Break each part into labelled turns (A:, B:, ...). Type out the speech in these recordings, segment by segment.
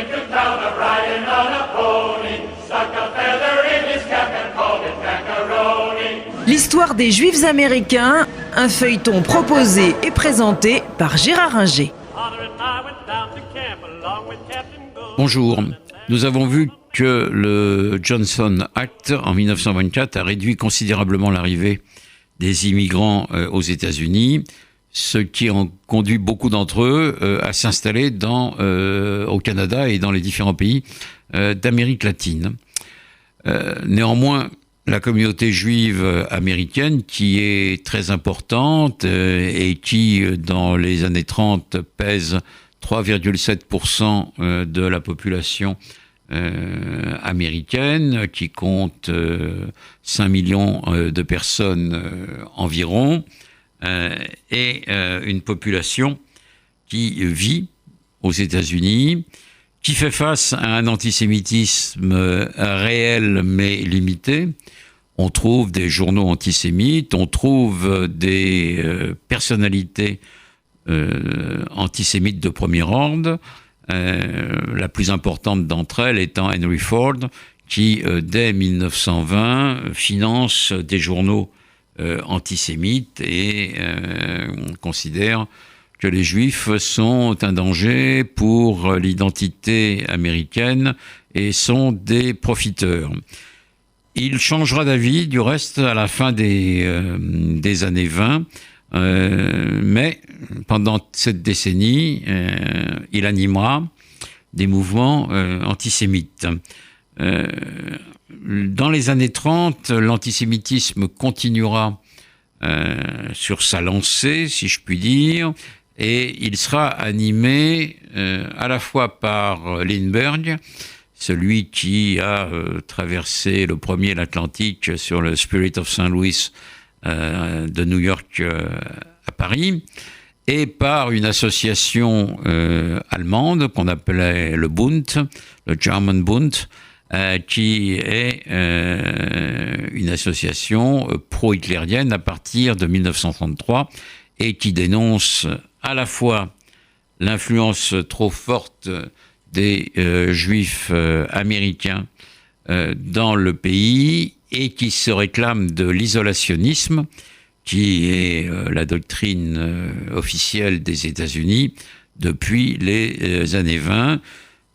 A: came to town a-riding on a pony, stuck a feather in his cap and called it macaroni.
B: L'histoire des Juifs américains, un feuilleton proposé et présenté par Gérard Inger.
C: Bonjour. Nous avons vu que le Johnson Act en 1924 a réduit considérablement l'arrivée des immigrants aux États-Unis, ce qui a conduit beaucoup d'entre eux à s'installer au Canada et dans les différents pays d'Amérique latine. Néanmoins, la communauté juive américaine, qui est très importante et qui, dans les années 30, pèse 3,7% de la population américaine, qui compte 5 millions de personnes environ, et une population qui vit aux États-Unis, qui fait face à un antisémitisme réel mais limité. On trouve des journaux antisémites, on trouve des personnalités antisémites de premier ordre, la plus importante d'entre elles étant Henry Ford, qui, dès 1920, finance des journaux antisémites et considère que les Juifs sont un danger pour l'identité américaine et sont des profiteurs. Il changera d'avis, du reste, à la fin des années 20, mais pendant cette décennie, il animera des mouvements antisémites. Dans les années 30, l'antisémitisme continuera sur sa lancée, si je puis dire, et il sera animé à la fois par Lindbergh, celui qui a traversé le premier l'Atlantique sur le Spirit of St. Louis de New York à Paris, et par une association allemande qu'on appelait le Bund, le German Bund, qui est une association pro-hitlérienne à partir de 1933 et qui dénonce à la fois l'influence trop forte des Juifs américains dans le pays et qui se réclame de l'isolationnisme, qui est la doctrine officielle des États-Unis depuis les années 20,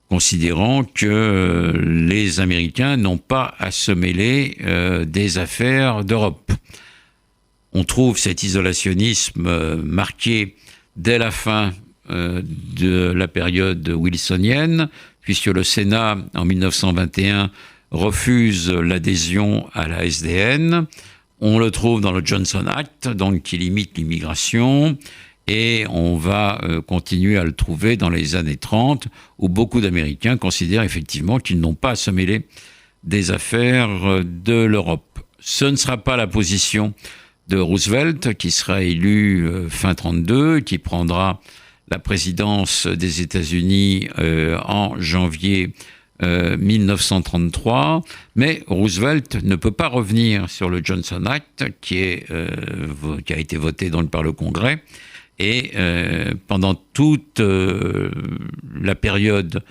C: considérant que les Américains n'ont pas à se mêler des affaires d'Europe. On trouve cet isolationnisme marqué dès la fin de la période wilsonienne, puisque le Sénat, en 1921, refuse l'adhésion à la SDN. On le trouve dans le Johnson Act, donc qui limite l'immigration, et on va continuer à le trouver dans les années 30, où beaucoup d'Américains considèrent effectivement qu'ils n'ont pas à se mêler des affaires de l'Europe. Ce ne sera pas la position de Roosevelt, qui sera élu fin 32, qui prendra la présidence des États-Unis en janvier 1933, mais Roosevelt ne peut pas revenir sur le Johnson Act qui a été voté donc par le Congrès, et pendant toute la période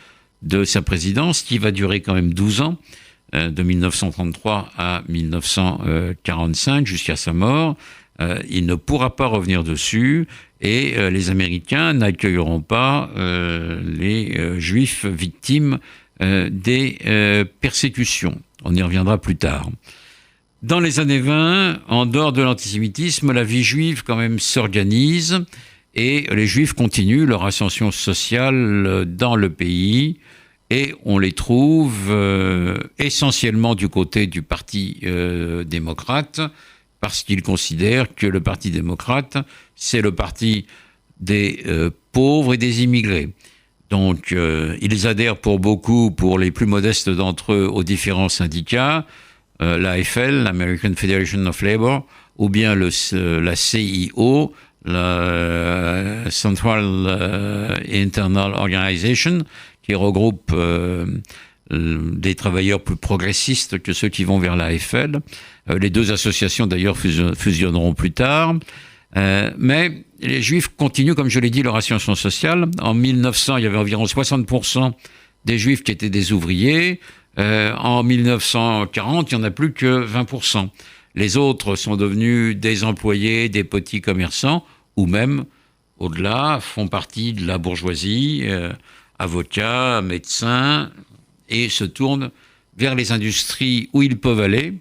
C: de sa présidence, qui va durer quand même 12 ans, de 1933 à 1945, jusqu'à sa mort, il ne pourra pas revenir dessus, et les Américains n'accueilleront pas les Juifs victimes des persécutions. On y reviendra plus tard. Dans les années 20, en dehors de l'antisémitisme, la vie juive quand même s'organise et les Juifs continuent leur ascension sociale dans le pays, et on les trouve essentiellement du côté du Parti démocrate, parce qu'ils considèrent que le Parti démocrate, c'est le parti des pauvres et des immigrés. Donc, ils adhèrent pour beaucoup, pour les plus modestes d'entre eux, aux différents syndicats, l'AFL, l'American Federation of Labor, ou bien la CIO, la Central Internal Organization, qui regroupe des travailleurs plus progressistes que ceux qui vont vers l'AFL. Les deux associations, d'ailleurs, fusionneront plus tard. Mais les Juifs continuent, comme je l'ai dit, leur ascension sociale. En 1900, il y avait environ 60% des juifs qui étaient des ouvriers. En 1940, il n'y en a plus que 20%. Les autres sont devenus des employés, des petits commerçants, ou même, au-delà, font partie de la bourgeoisie, avocats, médecins, et se tournent vers les industries où ils peuvent aller,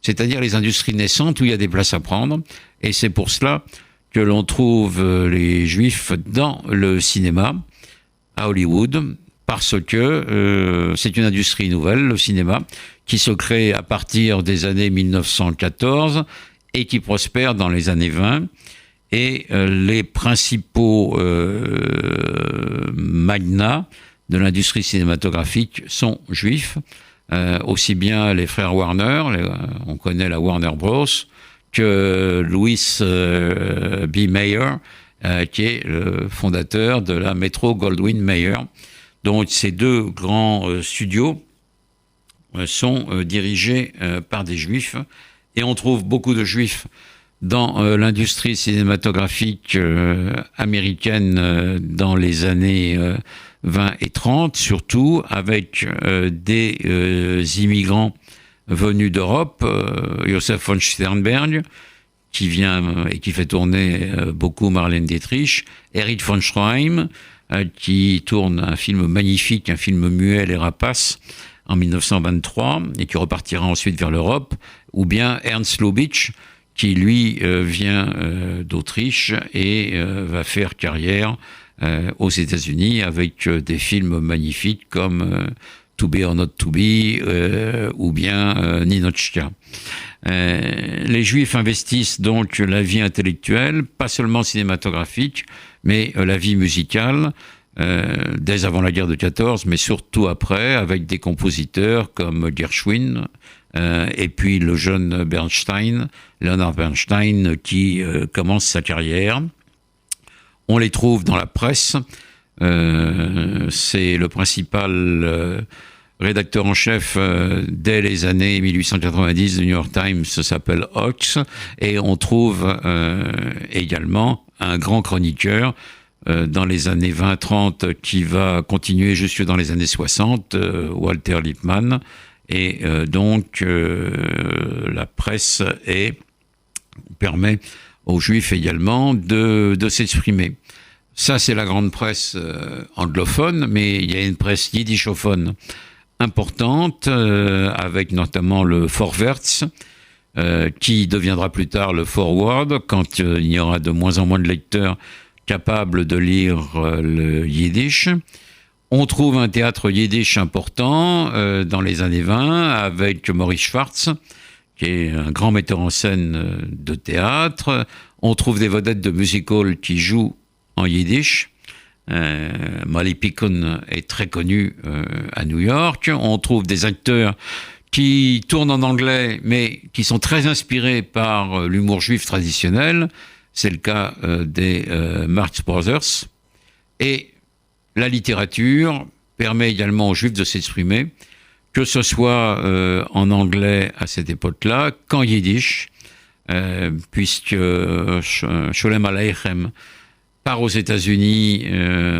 C: c'est-à-dire les industries naissantes où il y a des places à prendre. Et c'est pour cela que l'on trouve les Juifs dans le cinéma, à Hollywood, parce que c'est une industrie nouvelle, le cinéma, qui se crée à partir des années 1914 et qui prospère dans les années 20. Et les principaux magnats de l'industrie cinématographique sont juifs, aussi bien les frères Warner, on connaît la Warner Bros., que Louis B. Mayer, qui est le fondateur de la Metro-Goldwyn-Mayer. Donc ces deux grands studios sont dirigés par des juifs, et on trouve beaucoup de juifs dans l'industrie cinématographique américaine dans les années 20 et 30, surtout avec des immigrants venus d'Europe, Josef von Sternberg, qui vient et qui fait tourner beaucoup Marlène Dietrich, Erich von Stroheim, qui tourne un film magnifique, un film muet, Les Rapaces, en 1923, et qui repartira ensuite vers l'Europe, ou bien Ernst Lubitsch, qui lui vient d'Autriche et va faire carrière aux États-Unis avec des films magnifiques comme To Be or Not To Be ou bien Ninotchka. Les Juifs investissent donc la vie intellectuelle, pas seulement cinématographique, mais la vie musicale, dès avant la guerre de 14, mais surtout après, avec des compositeurs comme Gershwin, et puis le jeune Bernstein, Leonard Bernstein, qui commence sa carrière. On les trouve dans la presse. C'est le principal rédacteur en chef dès les années 1890 du New York Times, s'appelle Hawks, et on trouve également un grand chroniqueur dans les années 20-30 qui va continuer jusque dans les années 60, Walter Lippmann, et donc la presse permet aux Juifs également de s'exprimer. Ça, c'est la grande presse anglophone, mais il y a une presse yiddishophone importante, avec notamment le Vorwärts, qui deviendra plus tard le Forward, quand il y aura de moins en moins de lecteurs capables de lire le yiddish. On trouve un théâtre yiddish important dans les années 20, avec Maurice Schwartz, qui est un grand metteur en scène de théâtre. On trouve des vedettes de music-hall qui jouent en yiddish. Molly Picon est très connu à New York. On trouve des acteurs qui tournent en anglais, mais qui sont très inspirés par l'humour juif traditionnel. C'est le cas des Marx Brothers. Et la littérature permet également aux Juifs de s'exprimer, que ce soit en anglais à cette époque-là, qu'en yiddish, puisque Sholem Aleichem part aux États-Unis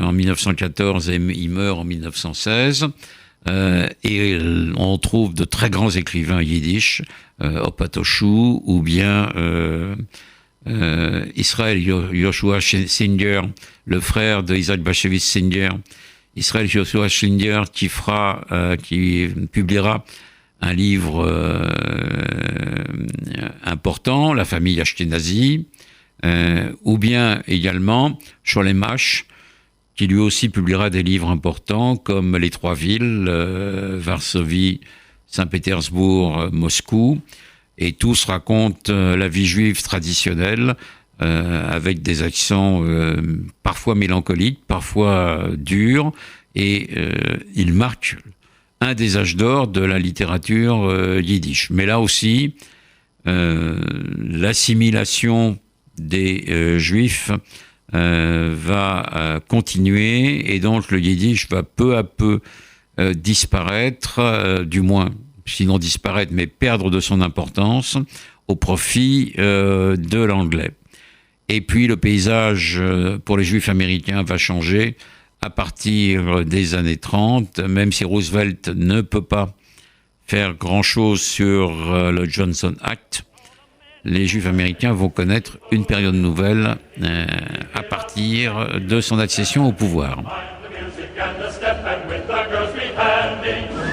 C: en 1914 et il meurt en 1916. Et on trouve de très grands écrivains yiddish, Opatoshu ou bien Israël Joshua Singer, le frère de Isaac Bashevis Singer. Israël Joshua Singer qui publiera un livre important, La famille Ashkenazi, ou bien également Sholem Asch, qui lui aussi publiera des livres importants comme Les Trois Villes, Varsovie, Saint-Pétersbourg, Moscou, et tous racontent la vie juive traditionnelle avec des accents parfois mélancoliques, parfois durs, et ils marquent un des âges d'or de la littérature yiddish. Mais là aussi, l'assimilation des juifs va continuer, et donc le yiddish va peu à peu disparaître, du moins, sinon disparaître, mais perdre de son importance au profit de l'anglais. Et puis le paysage pour les Juifs américains va changer à partir des années 30, même si Roosevelt ne peut pas faire grand-chose sur le Johnson Act, les Juifs américains vont connaître une période nouvelle à partir de son accession au pouvoir.
A: The music and the step and with the girls we handy.